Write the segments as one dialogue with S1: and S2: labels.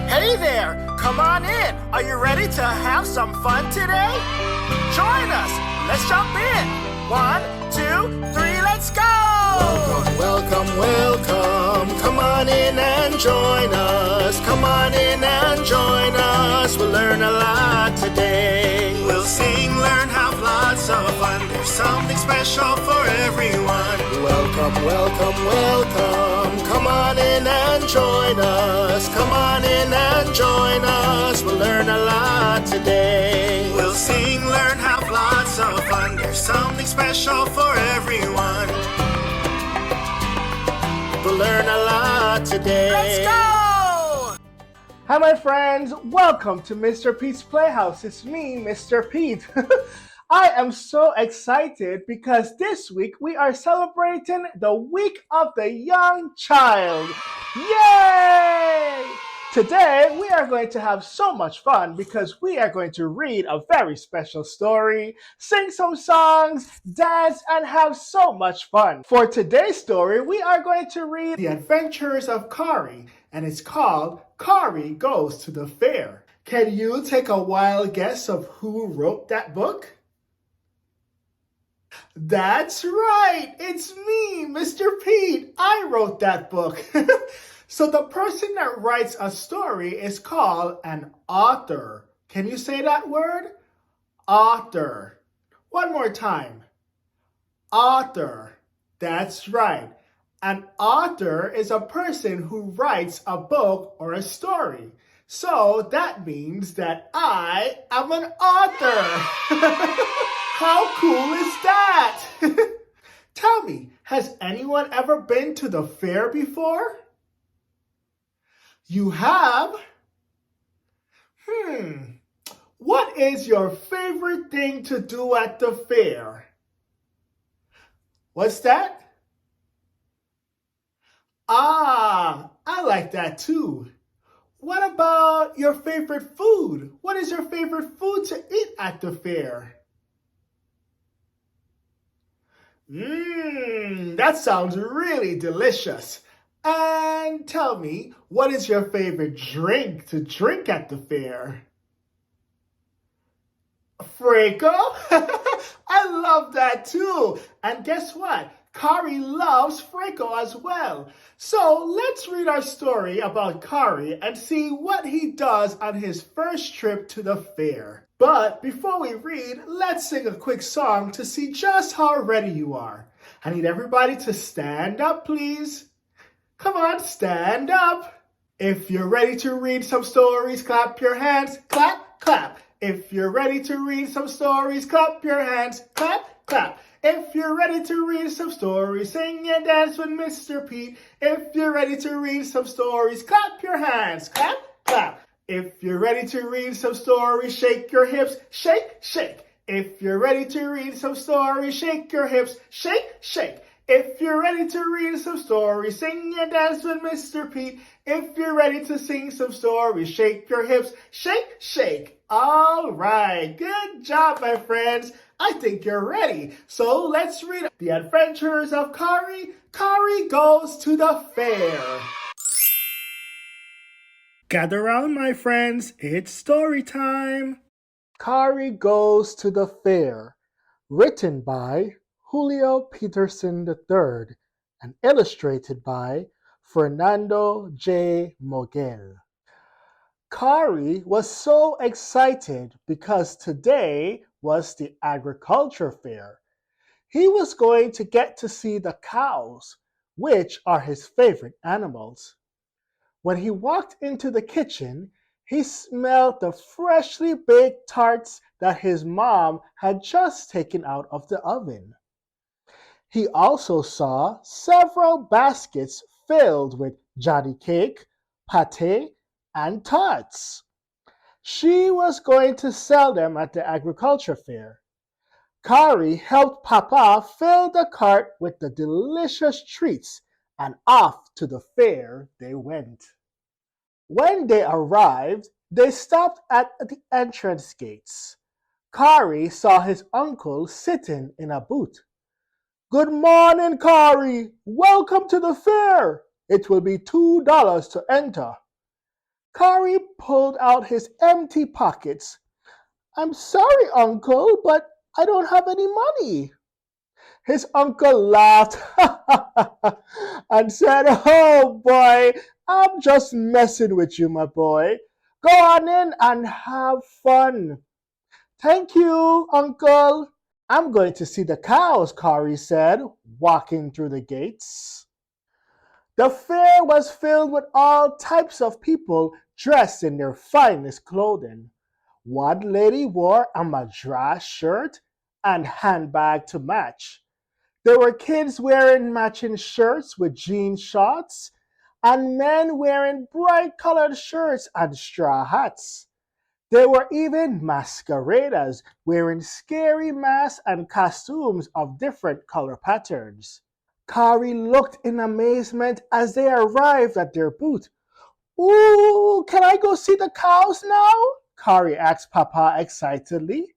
S1: Hey there, come on in. Are you ready to have some fun today? Join us. Let's jump in. 1, 2, 3, let's go. Welcome, welcome, welcome. Come on in and join us. Come on in and join us. We'll learn a lot today. We'll sing, learn, have lots of fun. There's something special for everyone. Welcome, welcome, welcome. Come on in and join us. Come on in and join us. We'll learn a lot today. We'll sing, learn, have lots of fun. There's something special for everyone. We'll learn a lot today. Let's go!
S2: Hi my friends, welcome to Mr. Pete's Playhouse. It's me, Mr. Pete. I am so excited because this week we are celebrating the Week of the Young Child. Yay! Today we are going to have so much fun because we are going to read a very special story, sing some songs, dance, and have so much fun. For today's story, we are going to read The Adventures of Khari, and it's called Khari Goes to the Fair. Can you take a wild guess of who wrote that book? That's right, it's me, Mr. Pete. I wrote that book. So the person that writes a story is called an author. Can you say that word? Author. One more time. Author. That's right. An author is a person who writes a book or a story. So that means that I am an author. How cool is that? Tell me, has anyone ever been to the fair before? You have? What is your favorite thing to do at the fair? What's that? Ah, I like that too. What about your favorite food? What is your favorite food to eat at the fair? That sounds really delicious. And tell me, what is your favorite drink to drink at the fair? Freco? I love that too. And guess what? Khari loves Freco as well. So let's read our story about Khari and see what he does on his first trip to the fair. But before we read, let's sing a quick song to see just how ready you are. I need everybody to stand up, please. Come on, stand up. If you're ready to read some stories, clap your hands, clap, clap. If you're ready to read some stories, clap your hands, clap, clap. If you're ready to read some stories, sing and dance with Mr. Pete. If you're ready to read some stories, clap your hands, clap, clap. If you're ready to read some stories, shake your hips, shake, shake. If you're ready to read some stories, shake your hips, shake, shake. If you're ready to read some stories, sing and dance with Mr. Pete. If you're ready to sing some stories, shake your hips, shake, shake. All right, good job, my friends. I think you're ready. So let's read The Adventures of Khari. Khari Goes to the Fair. Gather round, my friends. It's story time. Khari Goes to the Fair. Written by Julio Peterson III and illustrated by Fernando J. Moguel. Khari was so excited because today was the agriculture fair. He was going to get to see the cows, which are his favorite animals. When he walked into the kitchen, he smelled the freshly baked tarts that his mom had just taken out of the oven. He also saw several baskets filled with johnny cake, pate, and tarts. She was going to sell them at the agriculture fair. Khari helped Papa fill the cart with the delicious treats, and off to the fair they went. When they arrived, they stopped at the entrance gates. Khari saw his uncle sitting in a booth. "Good morning, Khari. Welcome to the fair. It will be $2 to enter." Khari pulled out his empty pockets. I'm sorry, Uncle, but I don't have any money. His uncle laughed and said, Oh boy, I'm just messing with you, my boy. Go on in and have fun. Thank you, Uncle. I'm going to see the cows, Khari said, walking through the gates. The fair was filled with all types of people dressed in their finest clothing. One lady wore a madras shirt and handbag to match. There were kids wearing matching shirts with jean shorts, and men wearing bright colored shirts and straw hats. There were even masqueraders wearing scary masks and costumes of different color patterns. Khari looked in amazement as they arrived at their booth. Ooh, can I go see the cows now? Khari asked Papa excitedly.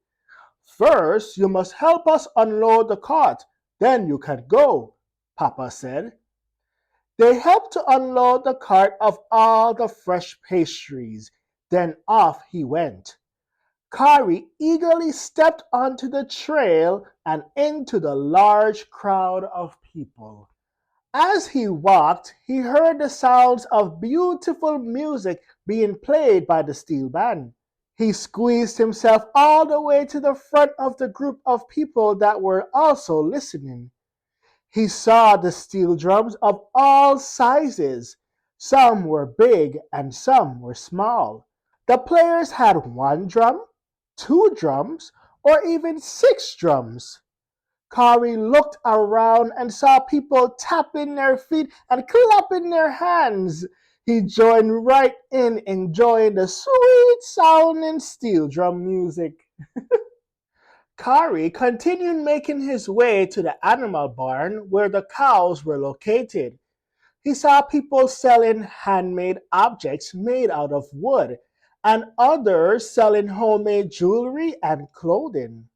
S2: First, you must help us unload the cart. Then you can go, Papa said. They helped to unload the cart of all the fresh pastries. Then off he went. Khari eagerly stepped onto the trail and into the large crowd of people. As he walked, he heard the sounds of beautiful music being played by the steel band. He squeezed himself all the way to the front of the group of people that were also listening. He saw the steel drums of all sizes. Some were big and some were small. The players had one drum, two drums, or even six drums. Khari looked around and saw people tapping their feet and clapping their hands. He joined right in, enjoying the sweet sounding steel drum music. Khari continued making his way to the animal barn where the cows were located. He saw people selling handmade objects made out of wood and others selling homemade jewelry and clothing.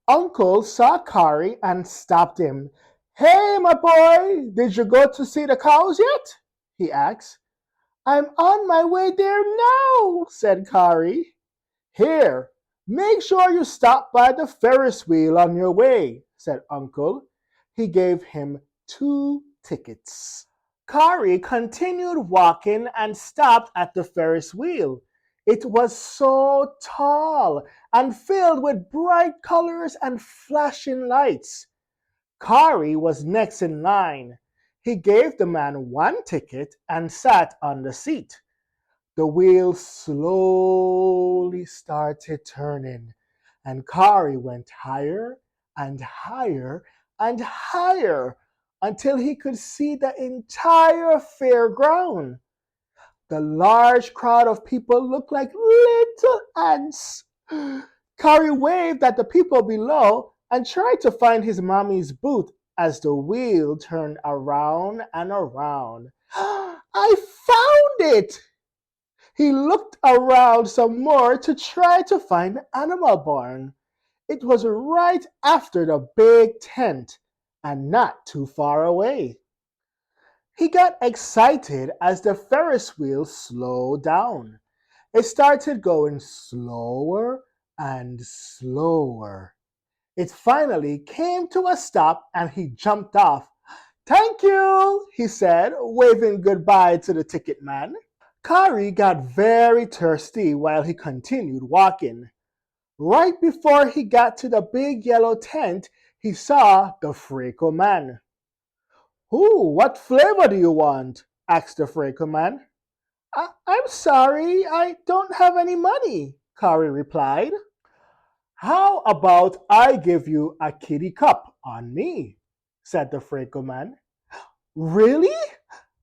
S2: Uncle saw Khari and stopped him. Hey, my boy, did you go to see the cows yet? He asked. I'm on my way there now, said Khari. Here, make sure you stop by the Ferris wheel on your way, said Uncle. He gave him 2 tickets. Khari continued walking and stopped at the Ferris wheel. It was so tall and filled with bright colors and flashing lights. Khari was next in line. He gave the man 1 ticket and sat on the seat. The wheel slowly started turning, and Khari went higher and higher and higher until he could see the entire fairground. The large crowd of people looked like little ants. Khari waved at the people below and tried to find his mommy's booth as the wheel turned around and around. I found it! He looked around some more to try to find the animal barn. It was right after the big tent and not too far away. He got excited as the Ferris wheel slowed down. It started going slower and slower. It finally came to a stop and he jumped off. Thank you, he said, waving goodbye to the ticket man. Khari got very thirsty while he continued walking. Right before he got to the big yellow tent, he saw the Freako man. Ooh, what flavor do you want? Asked the Freako man. I'm sorry, I don't have any money, Khari replied. How about I give you a kitty cup on me? Said the Freako man. Really?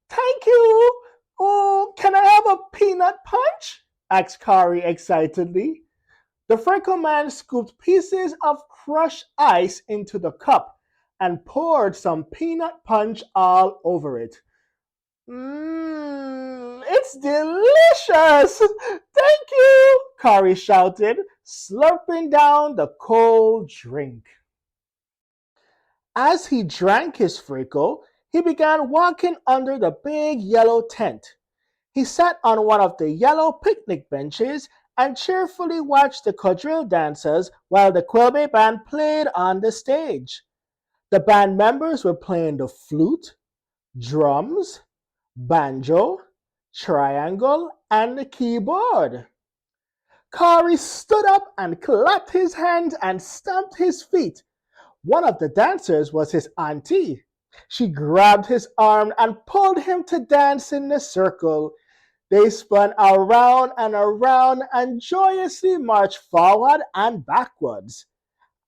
S2: Thank you. Oh, can I have a peanut punch? Asked Khari excitedly. The Freckle Man scooped pieces of crushed ice into the cup and poured some peanut punch all over it. Mmm, it's delicious! Thank you! Khari shouted, slurping down the cold drink. As he drank his Freckle, he began walking under the big yellow tent. He sat on one of the yellow picnic benches and cheerfully watched the quadrille dancers while the Quilby band played on the stage. The band members were playing the flute, drums, banjo, triangle, and the keyboard. Khari stood up and clapped his hands and stamped his feet. One of the dancers was his auntie. She grabbed his arm and pulled him to dance in the circle. They spun around and around and joyously marched forward and backwards.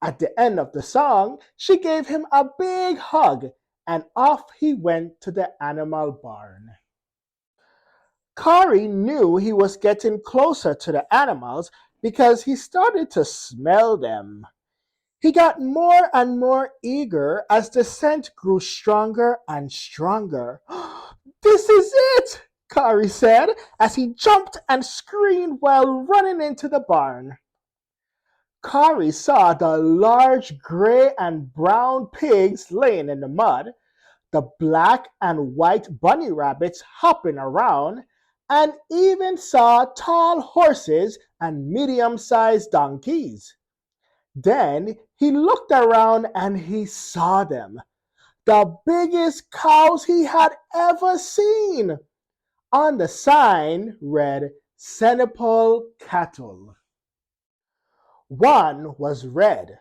S2: At the end of the song, she gave him a big hug, and off he went to the animal barn. Khari knew he was getting closer to the animals because he started to smell them. He got more and more eager as the scent grew stronger and stronger. "This is it!" Khari said as he jumped and screamed while running into the barn. Khari saw the large gray and brown pigs laying in the mud, the black and white bunny rabbits hopping around, and even saw tall horses and medium-sized donkeys. Then he looked around and he saw them, the biggest cows he had ever seen. On the sign read Senegal cattle. One was red,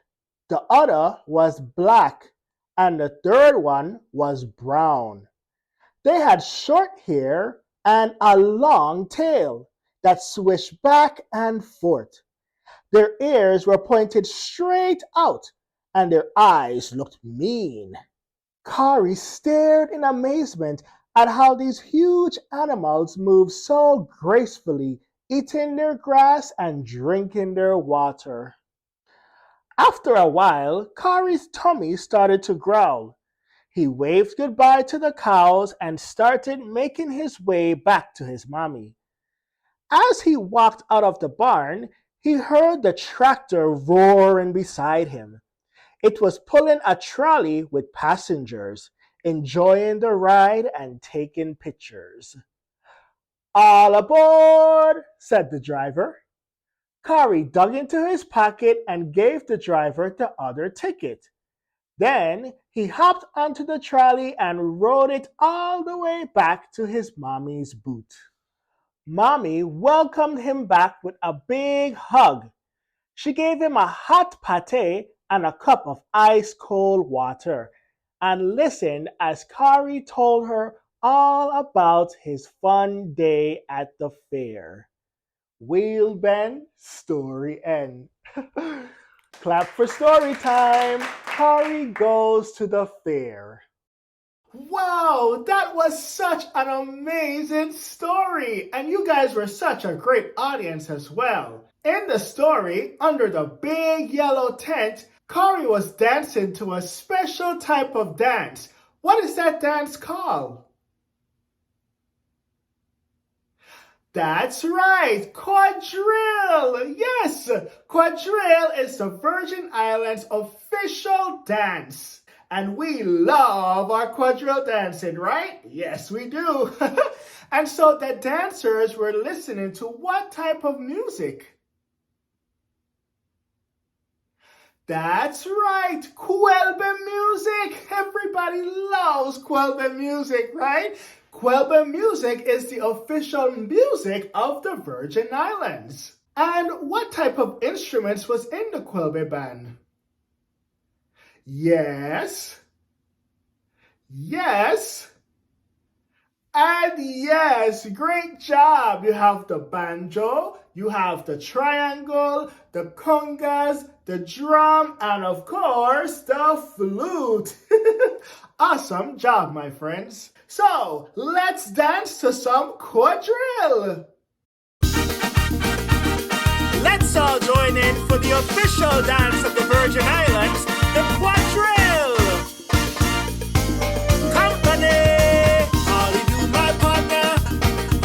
S2: the other was black, and the third one was brown. They had short hair and a long tail that swished back and forth. Their ears were pointed straight out, and their eyes looked mean. Khari stared in amazement at how these huge animals moved so gracefully, eating their grass and drinking their water. After a while, Khari's tummy started to growl. He waved goodbye to the cows and started making his way back to his mommy. As he walked out of the barn, he heard the tractor roaring beside him. It was pulling a trolley with passengers, enjoying the ride and taking pictures. "All aboard," said the driver. Khari dug into his pocket and gave the driver the other ticket. Then he hopped onto the trolley and rode it all the way back to his mommy's boot. Mommy welcomed him back with a big hug. She gave him a hot pate and a cup of ice-cold water and listened as Khari told her all about his fun day at the fair. Wheel bend, story end. Clap for story time. Khari goes to the fair. Wow, that was such an amazing story, and you guys were such a great audience as well. In the story, under the big yellow tent, Khari was dancing to a special type of dance. What is that dance called? That's right, quadrille. Yes, quadrille is the Virgin Islands' official dance. And we love our quadrille dancing, right? Yes, we do. And so the dancers were listening to what type of music? That's right, Quilby music. Everybody loves Quilby music, right? Quilby music is the official music of the Virgin Islands. And what type of instruments was in the Quilby band? Yes, and yes, great job. You have the banjo, you have the triangle, the congas, the drum, and of course, the flute. Awesome job, my friends. So, let's dance to some quadrille. Let's all join in for the official dance of the Virgin Islands, the quadrille. Company, how do you do, my partner?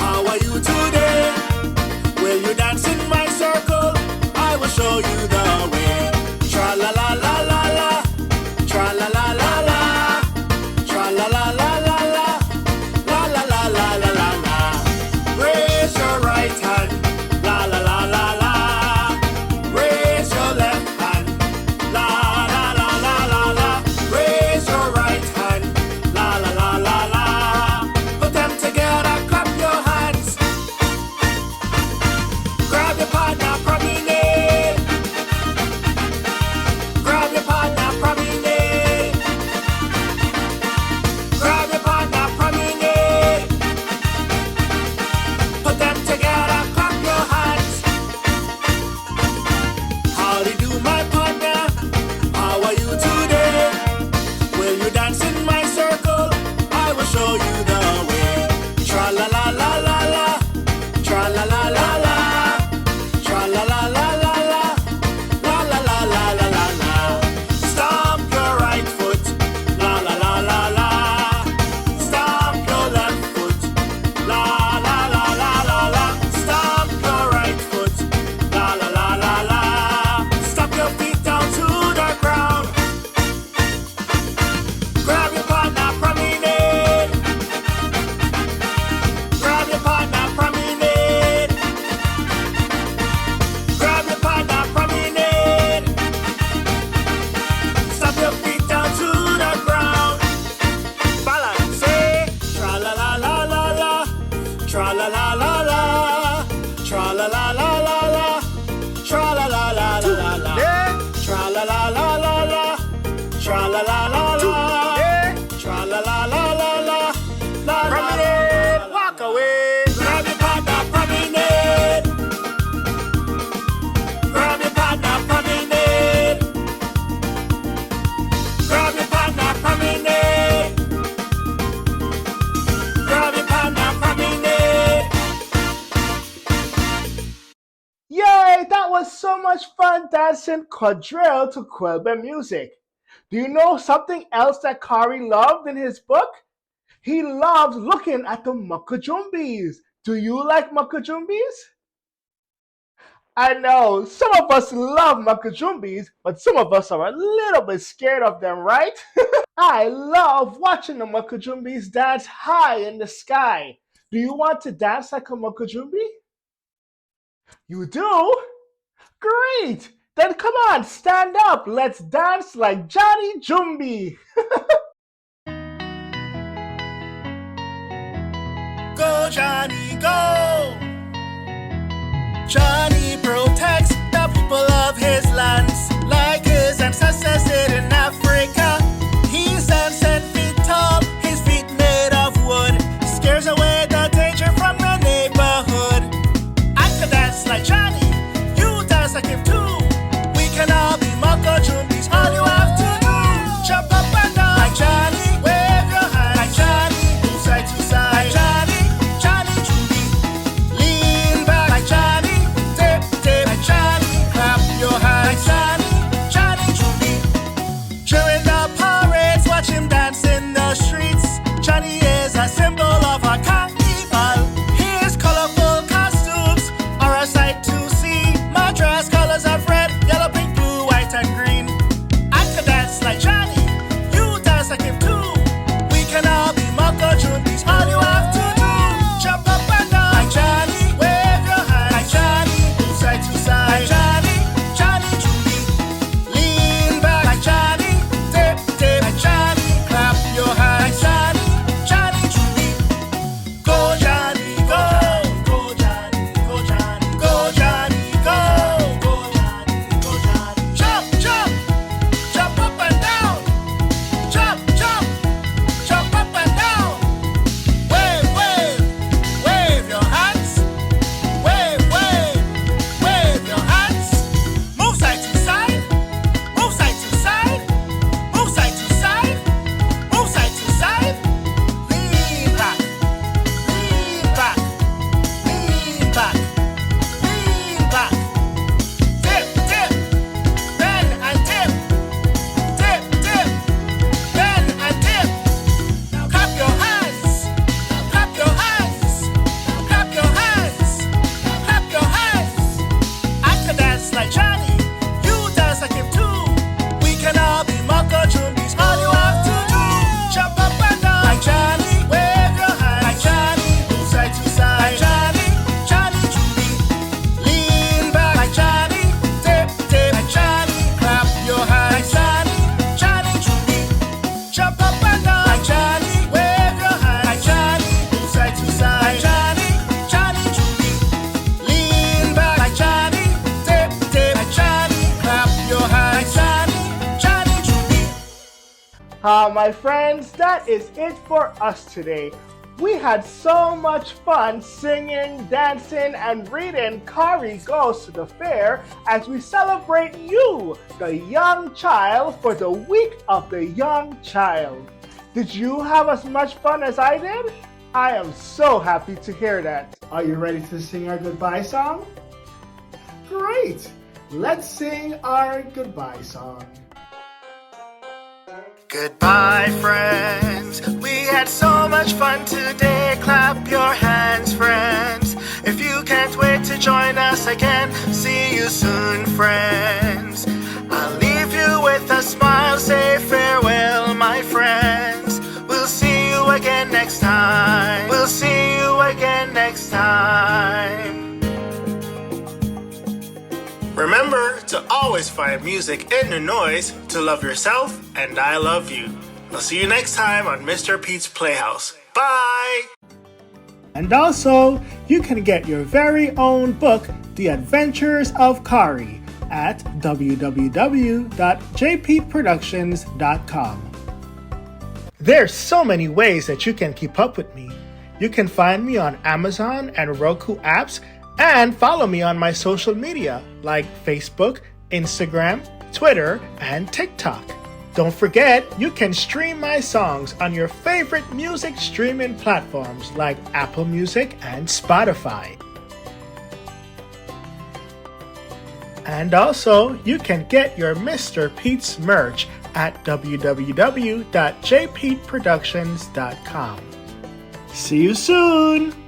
S2: How are you today? Will you dance in my circle? I will show you the way. Tra la la la la la, tra la la la la, tra la la la la la, la la la la la la la. much fun dancing quadrille to Quilba music. Do you know something else that Khari loved in his book? He loved looking at the mukajumbis. Do you like mukajumbis? I know some of us love mukajumbis, but some of us are a little bit scared of them, right? I love watching the mukajumbis dance high in the sky. Do you want to dance like a mukajumbi? You do? Great! Then come on, stand up. Let's dance like Johnny Jumbi.
S1: Go, Johnny, go! Johnny protects the people of his lands, like his ancestors did in Africa. He's 10 feet tall, his feet made of wood, scares away the danger from the neighborhood. I can dance like Johnny, you dance like him too. We can all be Moko Jumbis, all you have to do. Jump up and down like Johnny, wave your hands like Johnny, move side to side like Johnny, Johnny Jumbi. Lean back like Johnny, dip, dip like Johnny, clap your hands like Johnny, Johnny Jumbi. During the parades, watch him dance in the streets. Johnny is a symbol of our carnival. His colorful costumes are a sight to see. My dress colors of red, yellow, pink, blue, white, and green. I can dance like Johnny, you dance like him too. We can all be Moko Jumbis, all you have to do. Jump up and down like Johnny, wave your hands like Johnny, move side to side like Johnny, Johnny Jumbi. Lean back like Johnny, dip, dip like Johnny, clap your hands like Johnny, Johnny Jumbi. Go Johnny, go, go Johnny, go Johnny, go Johnny, go, go Johnny, go Johnny. Jump, jump, jump up and down. Jump, jump, jump up and down. Wave, wave, wave your hands. Wave, wave, wave your hands. Move side to side, move side to side, move side to side, move side to side. Lean back, lean back, lean back, lean back. Dip, dip, bend and dip. Dip, dip, bend and dip. Now clap your hands. Now clap your hands. Now clap your hands. Now clap your hands. I can dance like Johnny. You dance like him too. We can all be Moko Jumbis. All you have to do, jump up and down like Johnny. Wave your hands like Johnny. Move side to side like Johnny. Johnny Jumbi. Lean back like Johnny. Dip, dip like Johnny. Clap your hands like Johnny. Johnny Jumbi. Jump up and down like Johnny. Wave your hands like Johnny. Move side to side like Johnny. Johnny Jumbi. Lean back like Johnny. Dip, dip like Johnny. Clap your hands like Johnny. Johnny Jumbi.
S2: My friends, that is it for us today. We had so much fun singing, dancing, and reading Khari Goes to the Fair as we celebrate you, the young child, for the week of the young child. Did you have as much fun as I did? I am so happy to hear that. Are you ready to sing our goodbye song? Great! Let's sing our goodbye song.
S1: Goodbye, friends. We had so much fun today. Clap your hands, friends. If you can't wait to join us again, see you soon, friends. I'll leave you with a smile. Say farewell, my friends. We'll see you again next time. We'll see you again next time. Remember to always find music in the noise, to love yourself, and I love you. I'll see you next time on Mr. Pete's Playhouse. Bye!
S2: And also, you can get your very own book, The Adventures of Khari, at www.jpproductions.com. There's so many ways that you can keep up with me. You can find me on Amazon and Roku apps, and follow me on my social media like Facebook, Instagram, Twitter, and TikTok. Don't forget, you can stream my songs on your favorite music streaming platforms like Apple Music and Spotify. And also, you can get your Mr. Pete's merch at www.jpeteproductions.com. See you soon!